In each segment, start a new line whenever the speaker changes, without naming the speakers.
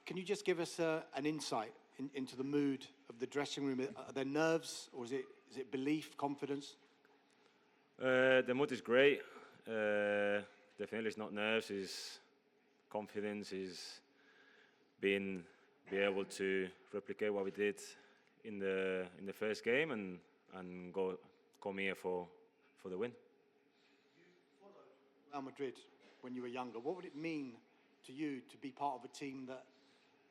Can you just give us an insight into the mood of the dressing room? Are there nerves, or is it belief, confidence?
The mood is great. Definitely it's not nerves, it's confidence, it's be able to replicate what we did in the first game and come here for the win.
You followed Real Madrid when you were younger. What would it mean to you to be part of a team that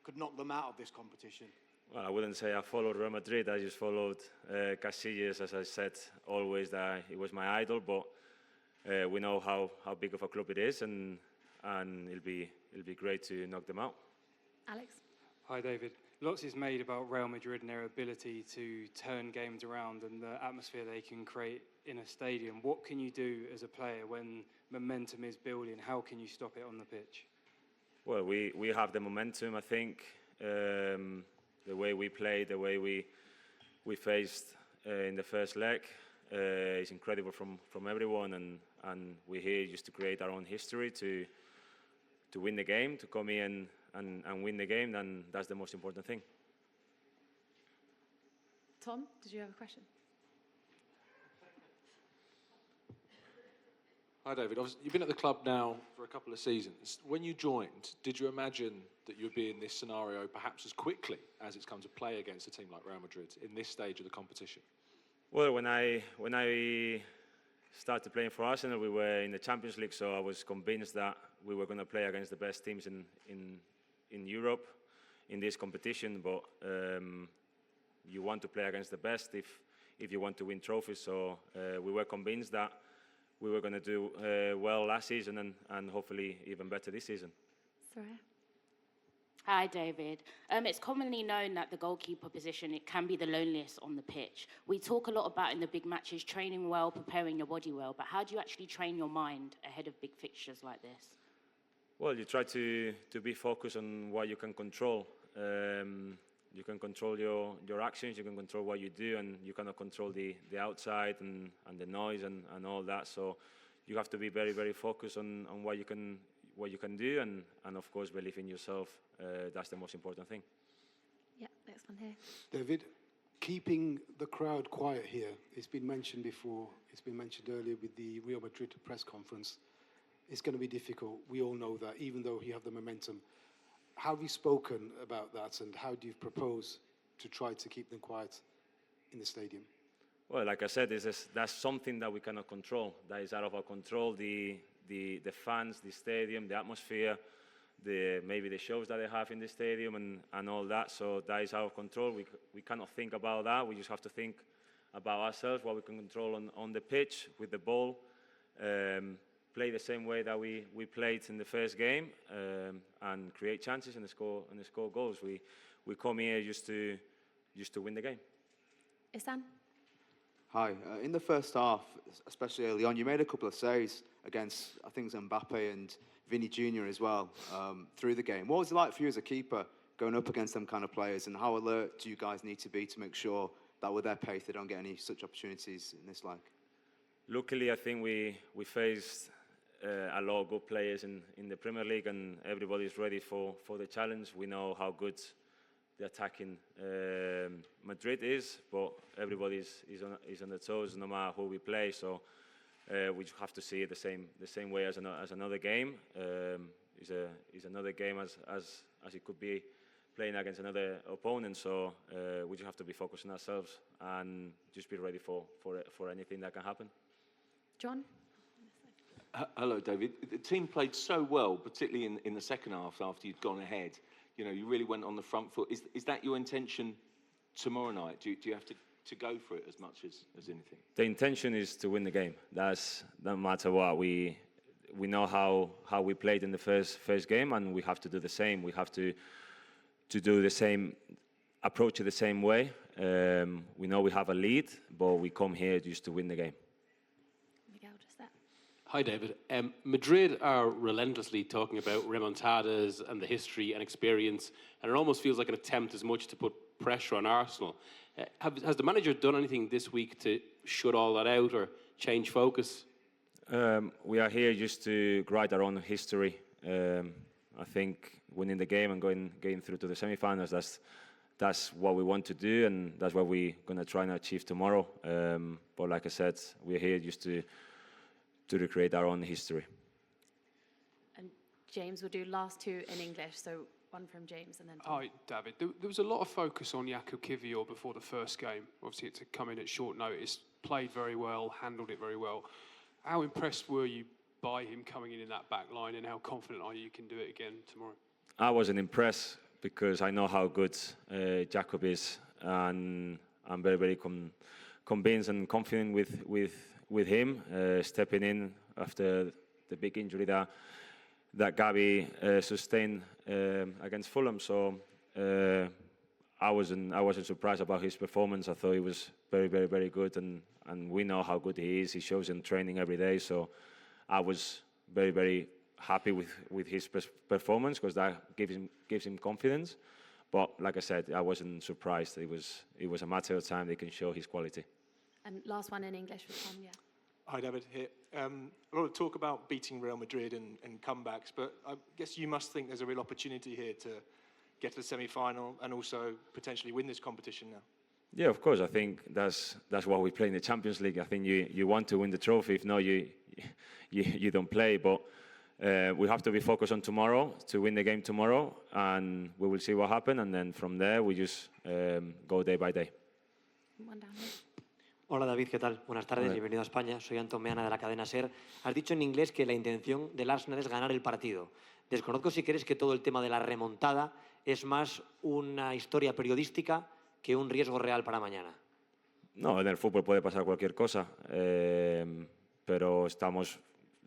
could knock them out of this competition?
Well, I wouldn't say I followed Real Madrid. I just followed Casillas, as I said always, that he was my idol. But we know how big of a club it is, and it'll be great to knock them out.
Alex.
Hi, David. Lots is made about Real Madrid and their ability to turn games around and the atmosphere they can create in a stadium. What can you do as a player when momentum is building? How can you stop it on the pitch?
Well, we have the momentum. I think the way we played, the way we faced in the first leg is incredible from everyone, and we're here just to create our own history, to win the game, to come in and win the game, and that's the most important thing.
Tom, did you have a question?
Hi, David. Obviously, you've been at the club now for a couple of seasons. When you joined, did you imagine that you'd be in this scenario perhaps as quickly as it's come to play against a team like Real Madrid in this stage of the competition?
Well, when I started playing for Arsenal, we were in the Champions League, so I was convinced that we were going to play against the best teams in Europe in this competition. But you want to play against the best if you want to win trophies. So we were convinced that we were going to do well last season and hopefully even better this season.
Sorry.
Hi, David. It's commonly known that the goalkeeper position, it can be the loneliest on the pitch. We talk a lot about in the big matches, training well, preparing your body well, but how do you actually train your mind ahead of big fixtures like this?
Well, you try to be focused on what you can control. You can control your actions, you can control what you do, and you cannot control the outside and the noise and all that. So you have to be very, very focused on what you can do, and of course believe in yourself. That's the most important thing.
Yeah, next one here.
David, keeping the crowd quiet here, it's been mentioned before, it's been mentioned earlier with the Real Madrid press conference. It's going to be difficult. We all know that, even though you have the momentum. How have you spoken about that, and how do you propose to try to keep them quiet in the stadium?
Well, like I said, that's something that we cannot control. That is out of our control. The fans, the stadium, the atmosphere, maybe the shows that they have in the stadium and all that. So that is out of control. We cannot think about that. We just have to think about ourselves, what we can control on the pitch with the ball. Play the same way that we played in the first game, and create chances and score goals. We come here just to win the game.
Isan?
Hi. In the first half, especially early on, you made a couple of saves against, I think, Mbappe and Vinny Jr. as well through the game. What was it like for you as a keeper going up against them kind of players, and how alert do you guys need to be to make sure that with their pace they don't get any such opportunities in this leg?
Luckily, I think we faced a lot of good players in the Premier League, and everybody's ready for the challenge. We know how good the attacking Madrid is, but everybody is on the toes no matter who we play. So we just have to see it the same way as another game. Is another game as it could be playing against another opponent. So we just have to be focused on ourselves and just be ready for anything that can happen.
John?
Hello, David. The team played so well, particularly in the second half after you'd gone ahead. You know, you really went on the front foot. Is that your intention tomorrow night? Do you have to go for it as much as anything?
The intention is to win the game. That's no matter what. We know how we played in the first game, and we have to do the same. We have to do the same, approach it the same way. We know we have a lead, but we come here just to win the game.
Miguel, just that.
Hi, David. Madrid are relentlessly talking about remontadas and the history and experience, and it almost feels like an attempt as much to put pressure on Arsenal. Has the manager done anything this week to shut all that out or change focus?
We are here just to write our own history. I think winning the game and getting through to the semi-finals, that's what we want to do, and that's what we're going to try and achieve tomorrow. But like I said, we're here just to recreate our own history.
And James will do last two in English, so one from James and then Tom.
Hi, David. There was a lot of focus on Jakub Kiwior before the first game. Obviously, it's come in at short notice, played very well, handled it very well. How impressed were you by him coming in that back line, and how confident are you can do it again tomorrow?
I wasn't impressed because I know how good Jakub is, and I'm very, very convinced and confident with him stepping in after the big injury that Gabi sustained against Fulham. So I wasn't surprised about his performance. I thought he was very, very, very good, and we know how good he is. He shows in training every day. So I was very, very happy with his performance, because that gives him confidence. But like I said, I wasn't surprised. It was a matter of time they can show his quality.
And last one in English with Tom, yeah.
Hi, David, here. A lot of talk about beating Real Madrid and comebacks, but I guess you must think there's a real opportunity here to get to the semi-final and also potentially win this competition now.
Yeah, of course. I think that's why we play in the Champions League. I think you want to win the trophy. If not, you don't play. But we have to be focused on tomorrow to win the game tomorrow, and we will see what happens. And then from there, we just go day by day.
One down here.
Hola David, ¿qué tal? Buenas tardes, bienvenido a España. Soy Antón Meana de la cadena SER. Has dicho en inglés que la intención del Arsenal es ganar el partido. Desconozco si crees que todo el tema de la remontada es más una historia periodística que un riesgo real para mañana.
No, en el fútbol puede pasar cualquier cosa, pero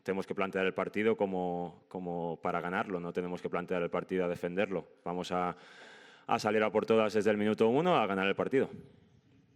tenemos que plantear el partido como para ganarlo, no tenemos que plantear el partido a defenderlo. Vamos a salir a por todas desde el minuto 1 a ganar el partido.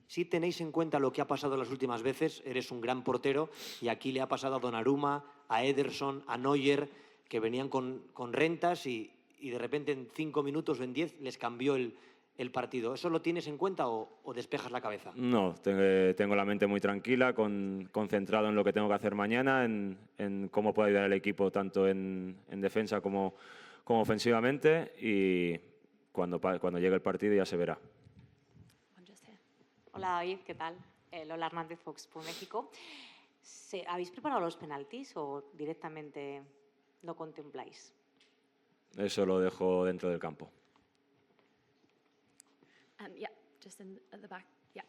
Si tenéis en cuenta lo que ha pasado las últimas veces, eres un gran portero y aquí le ha pasado a Donnarumma, a Ederson, a Neuer, que venían con rentas y de repente en 5 minutos o en 10 les cambió el partido. ¿Eso lo tienes en cuenta o despejas la cabeza?
No, tengo la mente muy tranquila, concentrado en lo que tengo que hacer mañana, en cómo puedo ayudar al equipo tanto en defensa como ofensivamente, y cuando llegue el partido ya se verá.
Hola David, ¿qué tal? Lola Hernández, Fox por México. ¿Habéis preparado los penaltis o directamente lo contempláis?
Eso lo dejo dentro del campo.
Yeah, just at the back, yeah.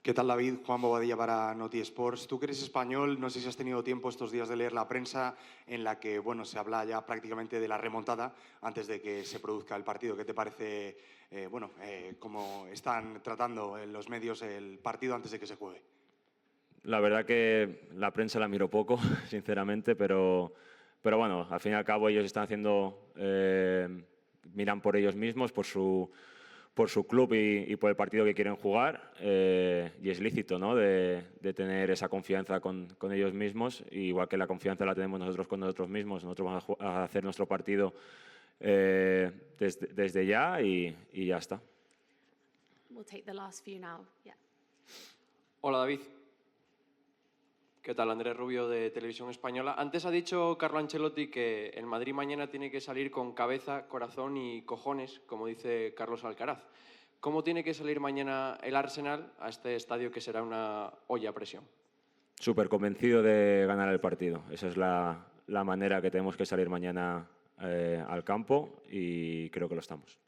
¿Qué tal, David? Juan Bobadilla para Noti Sports. Tú que eres español, no sé si has tenido tiempo estos días de leer la prensa en la que, bueno, se habla ya prácticamente de la remontada antes de que se produzca el partido. ¿Qué te parece, cómo están tratando en los medios el partido antes de que se juegue?
La verdad que la prensa la miro poco, sinceramente, pero bueno, al fin y al cabo ellos están haciendo, miran por ellos mismos, por su club y por el partido que quieren jugar, y es lícito, ¿no?, de tener esa confianza con ellos mismos, igual que la confianza la tenemos nosotros con nosotros mismos. Nosotros vamos a hacer nuestro partido desde ya y ya está.
We'll take the last few now, yeah.
Hola David. ¿Qué tal? Andrés Rubio de Televisión Española. Antes ha dicho Carlo Ancelotti que el Madrid mañana tiene que salir con cabeza, corazón y cojones, como dice Carlos Alcaraz. ¿Cómo tiene que salir mañana el Arsenal a este estadio que será una olla a presión?
Súper convencido de ganar el partido. Esa es la manera que tenemos que salir mañana al campo, y creo que lo estamos.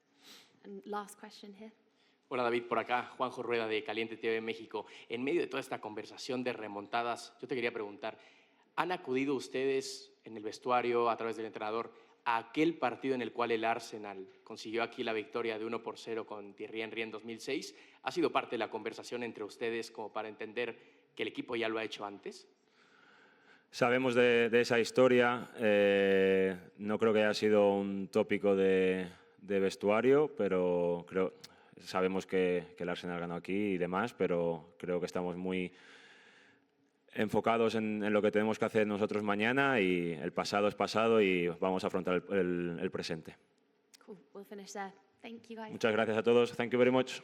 And last question here.
Hola David, por acá, Juanjo Rueda de Caliente TV México. En medio de toda esta conversación de remontadas, yo te quería preguntar, ¿han acudido ustedes en el vestuario, a través del entrenador, a aquel partido en el cual el Arsenal consiguió aquí la victoria de 1-0 con Thierry Henry en 2006? ¿Ha sido parte de la conversación entre ustedes como para entender que el equipo ya lo ha hecho antes?
Sabemos de esa historia, no creo que haya sido un tópico de vestuario, pero sabemos que el Arsenal ganó aquí y demás, pero creo que estamos muy enfocados en lo que tenemos que hacer nosotros mañana, y el pasado es pasado y vamos a afrontar el presente.
Cool, we'll finish there. Thank you guys.
Muchas gracias a todos. Thank you very much.